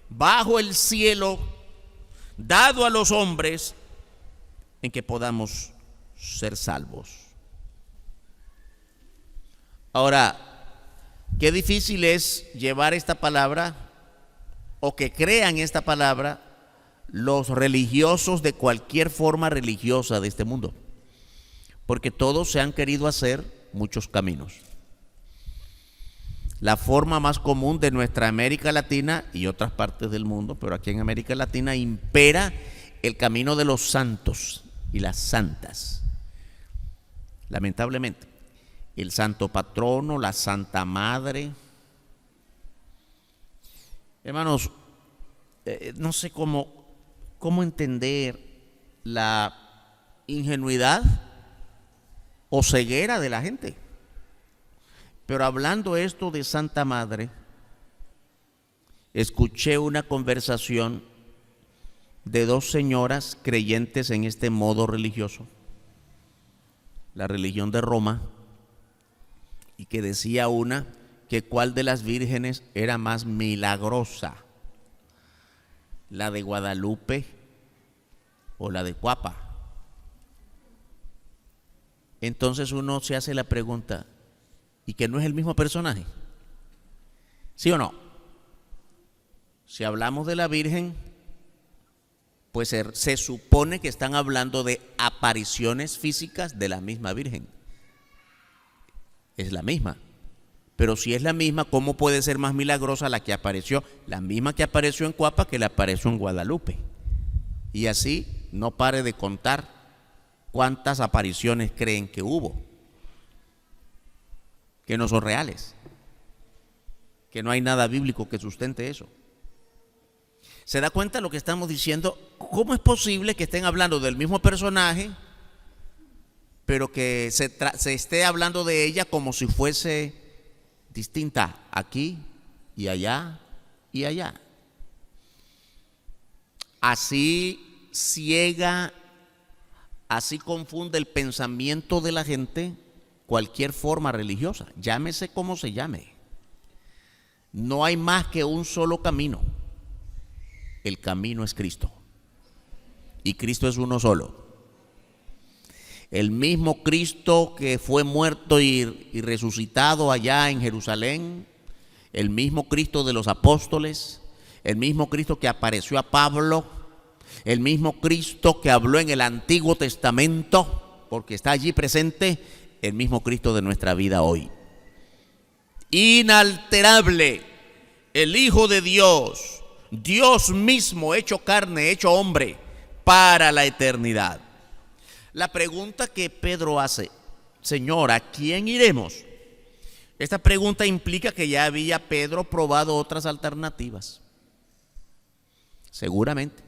bajo el cielo dado a los hombres en que podamos ser salvos. Ahora, qué difícil es llevar esta palabra o que crean esta palabra los religiosos de cualquier forma religiosa de este mundo, porque todos se han querido hacer muchos caminos. La forma más común de nuestra América Latina y otras partes del mundo, pero aquí en América Latina impera el camino de los santos y las santas. Lamentablemente, el santo patrono, la santa madre. Hermanos, no sé cómo entender la ingenuidad o ceguera de la gente. Pero hablando esto de Santa Madre, escuché una conversación de dos señoras creyentes en este modo religioso, la religión de Roma, y que decía una que cuál de las vírgenes era más milagrosa, la de Guadalupe o la de Cuapa. Entonces uno se hace la pregunta, ¿y que no es el mismo personaje? ¿Sí o no? Si hablamos de la Virgen, pues se supone que están hablando de apariciones físicas de la misma Virgen. Es la misma. Pero si es la misma, ¿cómo puede ser más milagrosa la que apareció? La misma que apareció en Cuapa que la apareció en Guadalupe. Y así no pare de contar cuántas apariciones creen que hubo, que no son reales, que no hay nada bíblico que sustente eso. ¿Se da cuenta de lo que estamos diciendo? ¿Cómo es posible que estén hablando del mismo personaje, pero que se esté hablando de ella como si fuese distinta aquí y allá y allá? Así ciega, así confunde el pensamiento de la gente cualquier forma religiosa, llámese como se llame. No hay más que un solo camino. El camino es Cristo. Y Cristo es uno solo. El mismo Cristo que fue muerto y resucitado allá en Jerusalén, el mismo Cristo de los apóstoles, el mismo Cristo que apareció a Pablo, el mismo Cristo que habló en el Antiguo Testamento, porque está allí presente, el mismo Cristo de nuestra vida hoy. Inalterable, el Hijo de Dios, Dios mismo hecho carne, hecho hombre, para la eternidad. La pregunta que Pedro hace, Señor, ¿a quién iremos? Esta pregunta implica que ya había Pedro probado otras alternativas. Seguramente.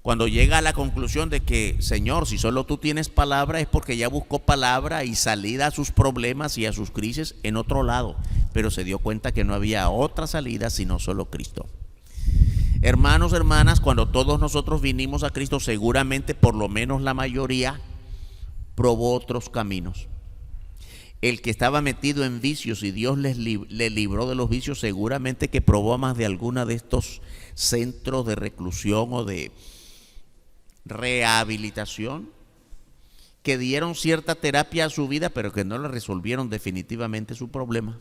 Cuando llega a la conclusión de que, Señor, si solo tú tienes palabra, es porque ya buscó palabra y salida a sus problemas y a sus crisis en otro lado, pero se dio cuenta que no había otra salida sino solo Cristo. Hermanos, hermanas, cuando todos nosotros vinimos a Cristo, seguramente por lo menos la mayoría probó otros caminos. el que estaba metido en vicios y Dios le libró de los vicios, seguramente que probó más de alguna de estos centros de reclusión o de rehabilitación, que dieron cierta terapia a su vida, pero que no le resolvieron definitivamente su problema.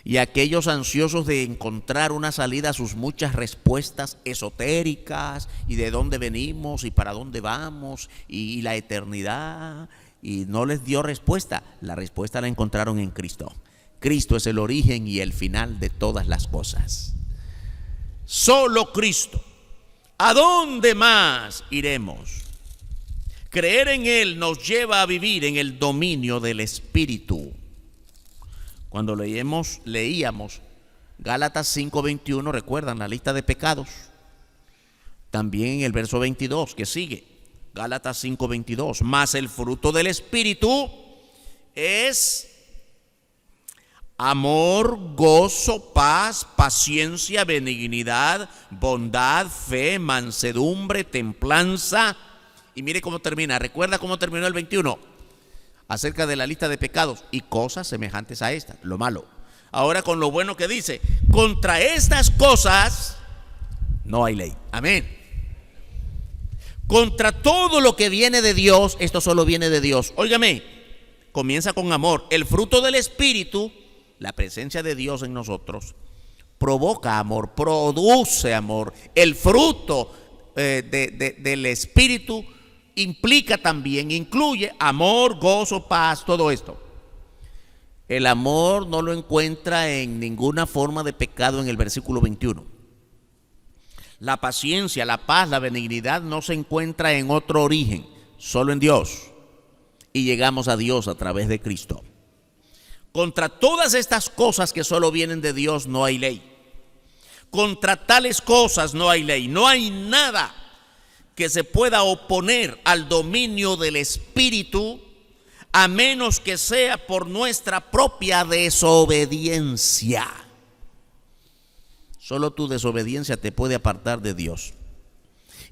Y aquellos ansiosos de encontrar una salida a sus muchas respuestas esotéricas, y de dónde venimos y para dónde vamos y la eternidad, y no les dio respuesta. La respuesta la encontraron en Cristo. Cristo es el origen y el final de todas las cosas. Solo Cristo. ¿A dónde más iremos? Creer en Él nos lleva a vivir en el dominio del Espíritu. Cuando leíamos Gálatas 5:21, recuerdan la lista de pecados. También en el verso 22 que sigue, Gálatas 5:22, mas el fruto del Espíritu es amor, gozo, paz, paciencia, benignidad, bondad, fe, mansedumbre, templanza. Y mire cómo termina. ¿Recuerda cómo terminó el 21? Acerca de la lista de pecados y cosas semejantes a esta, lo malo. Ahora con lo bueno que dice, contra estas cosas no hay ley. Amén. Contra todo lo que viene de Dios, esto solo viene de Dios. Óigame, comienza con amor. El fruto del Espíritu, la presencia de Dios en nosotros, provoca amor, produce amor. El fruto del Espíritu implica también, incluye amor, gozo, paz, todo esto. El amor no lo encuentra en ninguna forma de pecado en el versículo 21. La paciencia, la paz, la benignidad no se encuentra en otro origen, solo en Dios. Y llegamos a Dios a través de Cristo. Contra todas estas cosas que solo vienen de Dios no hay ley. Contra tales cosas no hay ley. No hay nada que se pueda oponer al dominio del Espíritu, a menos que sea por nuestra propia desobediencia. Solo tu desobediencia te puede apartar de Dios.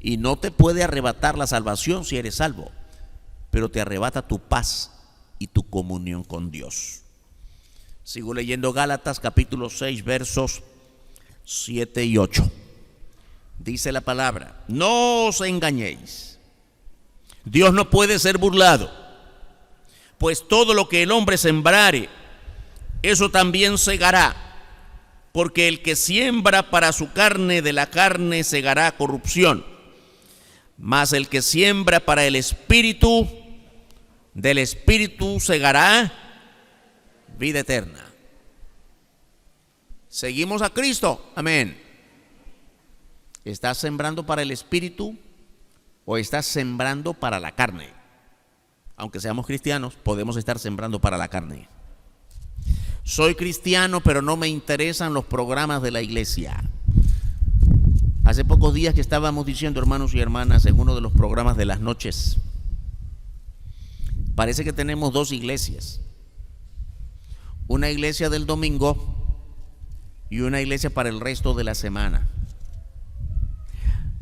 Y no te puede arrebatar la salvación si eres salvo, pero te arrebata tu paz y tu comunión con Dios. Sigo leyendo Gálatas capítulo 6 versos 7 y 8. Dice la palabra: no os engañéis, Dios no puede ser burlado, pues todo lo que el hombre sembrare, eso también segará, porque el que siembra para su carne, de la carne segará corrupción, mas el que siembra para el Espíritu, del Espíritu segará vida eterna. Seguimos a Cristo, amén. ¿Estás sembrando para el Espíritu o estás sembrando para la carne? Aunque seamos cristianos, podemos estar sembrando para la carne. Soy cristiano, pero no me interesan los programas de la iglesia. Hace pocos días que estábamos diciendo, hermanos y hermanas, en uno de los programas de las noches, parece que tenemos dos iglesias. Una iglesia del domingo y una iglesia para el resto de la semana.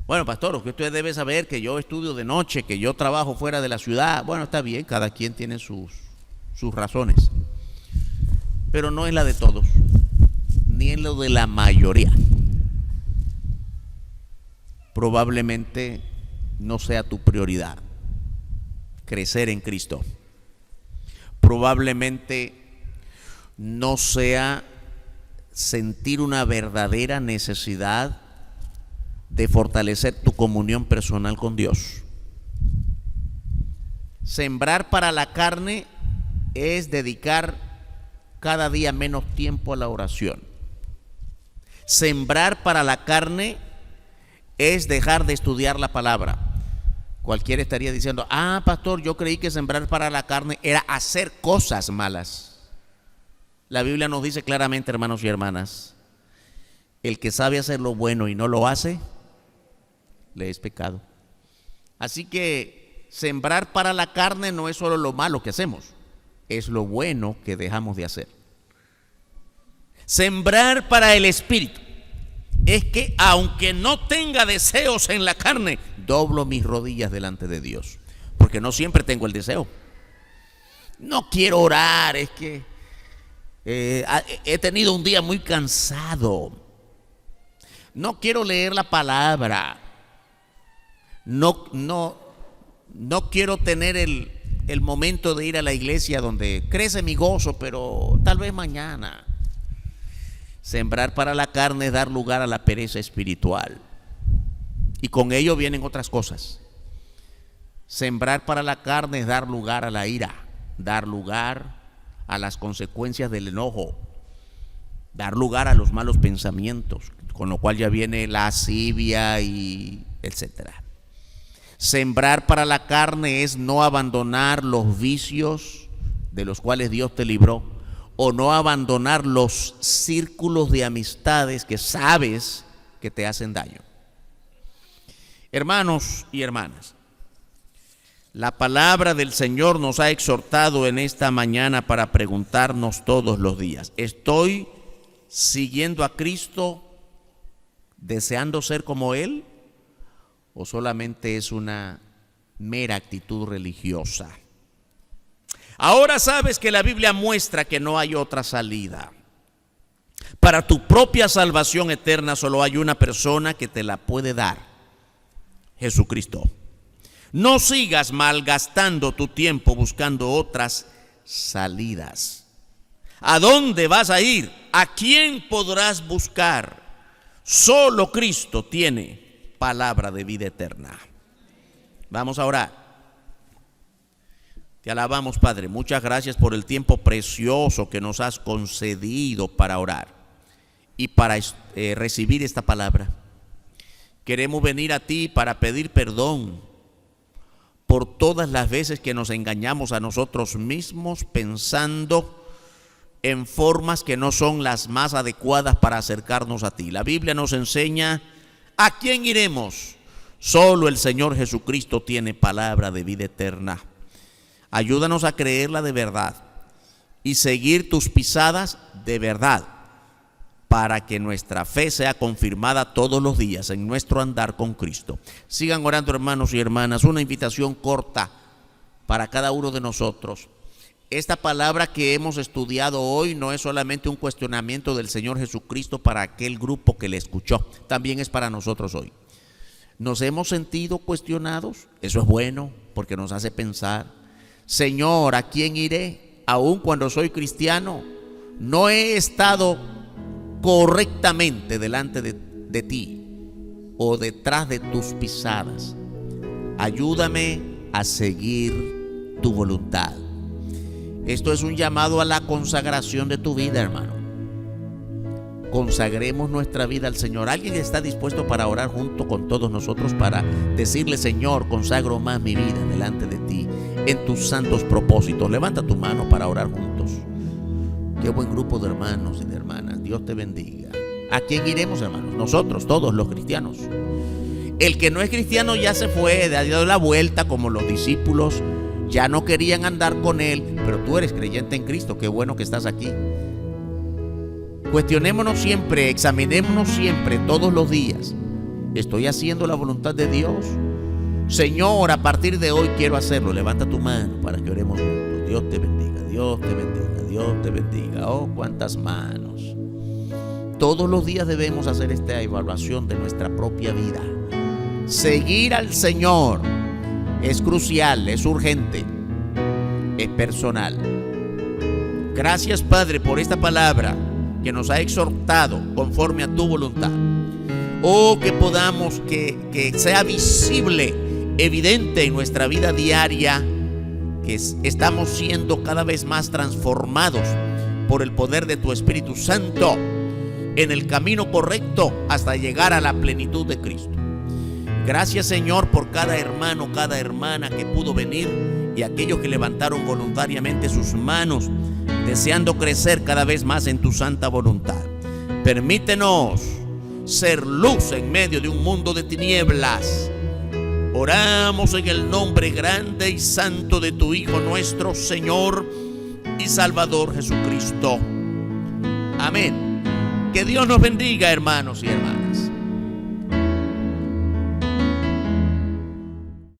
Bueno, pastor, usted debe saber que yo estudio de noche, que yo trabajo fuera de la ciudad. Bueno, está bien, cada quien tiene sus razones, pero no es la de todos, ni es lo de la mayoría. Probablemente no sea tu prioridad crecer en Cristo. Probablemente no sea sentir una verdadera necesidad de fortalecer tu comunión personal con Dios. Sembrar para la carne es dedicar cada día menos tiempo a la oración. Sembrar para la carne es dejar de estudiar la palabra. Cualquiera estaría diciendo: ah, pastor, yo creí que sembrar para la carne era hacer cosas malas. La Biblia nos dice claramente, hermanos y hermanas, el que sabe hacer lo bueno y no lo hace, le es pecado. Así que sembrar para la carne no es solo lo malo que hacemos, es lo bueno que dejamos de hacer. Sembrar para el Espíritu es que aunque no tenga deseos en la carne, doblo mis rodillas delante de Dios, porque no siempre tengo el deseo. No quiero orar, es que he tenido un día muy cansado. No quiero leer la palabra. No quiero tener el momento de ir a la iglesia donde crece mi gozo, pero tal vez mañana. Sembrar para la carne es dar lugar a la pereza espiritual. Y con ello vienen otras cosas. Sembrar para la carne es dar lugar a la ira, dar lugar a las consecuencias del enojo, dar lugar a los malos pensamientos, con lo cual ya viene la lascivia y etcétera. Sembrar para la carne es no abandonar los vicios de los cuales Dios te libró, o no abandonar los círculos de amistades que sabes que te hacen daño. Hermanos y hermanas, la palabra del Señor nos ha exhortado en esta mañana para preguntarnos todos los días: ¿estoy siguiendo a Cristo deseando ser como Él? ¿O solamente es una mera actitud religiosa? Ahora sabes que la Biblia muestra que no hay otra salida. Para tu propia salvación eterna solo hay una persona que te la puede dar: Jesucristo. No sigas malgastando tu tiempo buscando otras salidas. ¿A dónde vas a ir? ¿A quién podrás buscar? Solo Cristo tiene palabra de vida eterna. Vamos a orar. Te alabamos, Padre. Muchas gracias por el tiempo precioso que nos has concedido para orar y para recibir esta palabra. Queremos venir a ti para pedir perdón por todas las veces que nos engañamos a nosotros mismos pensando en formas que no son las más adecuadas para acercarnos a ti. La Biblia nos enseña: ¿a quién iremos? Solo el Señor Jesucristo tiene palabra de vida eterna. Ayúdanos a creerla de verdad y seguir tus pisadas de verdad, para que nuestra fe sea confirmada todos los días en nuestro andar con Cristo. Sigan orando, hermanos y hermanas. Una invitación corta para cada uno de nosotros. Esta palabra que hemos estudiado hoy no es solamente un cuestionamiento del Señor Jesucristo para aquel grupo que le escuchó, también es para nosotros hoy. ¿Nos hemos sentido cuestionados? Eso es bueno, porque nos hace pensar: Señor, ¿a quién iré? Aun cuando soy cristiano, no he estado correctamente delante de ti o detrás de tus pisadas. Ayúdame a seguir tu voluntad. Esto es un llamado a la consagración de tu vida, hermano. Consagremos nuestra vida al Señor. ¿Alguien está dispuesto para orar junto con todos nosotros para decirle: Señor, consagro más mi vida delante de ti en tus santos propósitos? Levanta tu mano para orar juntos. Qué buen grupo de hermanos y de hermanas. Dios te bendiga. ¿A quién iremos, hermanos? Nosotros, todos los cristianos. El que no es cristiano ya se fue, ha dado la vuelta como los discípulos. Ya no querían andar con él, pero tú eres creyente en Cristo. Qué bueno que estás aquí. Cuestionémonos siempre, examinémonos siempre, todos los días. ¿Estoy haciendo la voluntad de Dios? Señor, a partir de hoy quiero hacerlo. Levanta tu mano para que oremos juntos. Dios te bendiga, Dios te bendiga, Dios te bendiga. Oh, cuántas manos. Todos los días debemos hacer esta evaluación de nuestra propia vida. Seguir al Señor es crucial, es urgente, es personal. Gracias, Padre, por esta palabra que nos ha exhortado conforme a tu voluntad. Oh, que podamos, que sea visible, evidente en nuestra vida diaria, que estamos siendo cada vez más transformados por el poder de tu Espíritu Santo en el camino correcto hasta llegar a la plenitud de Cristo. Gracias, Señor, por cada hermano, cada hermana que pudo venir y aquellos que levantaron voluntariamente sus manos, deseando crecer cada vez más en tu santa voluntad. Permítenos ser luz en medio de un mundo de tinieblas. Oramos en el nombre grande y santo de tu Hijo, nuestro Señor y Salvador Jesucristo. Amén. Que Dios nos bendiga, hermanos y hermanas.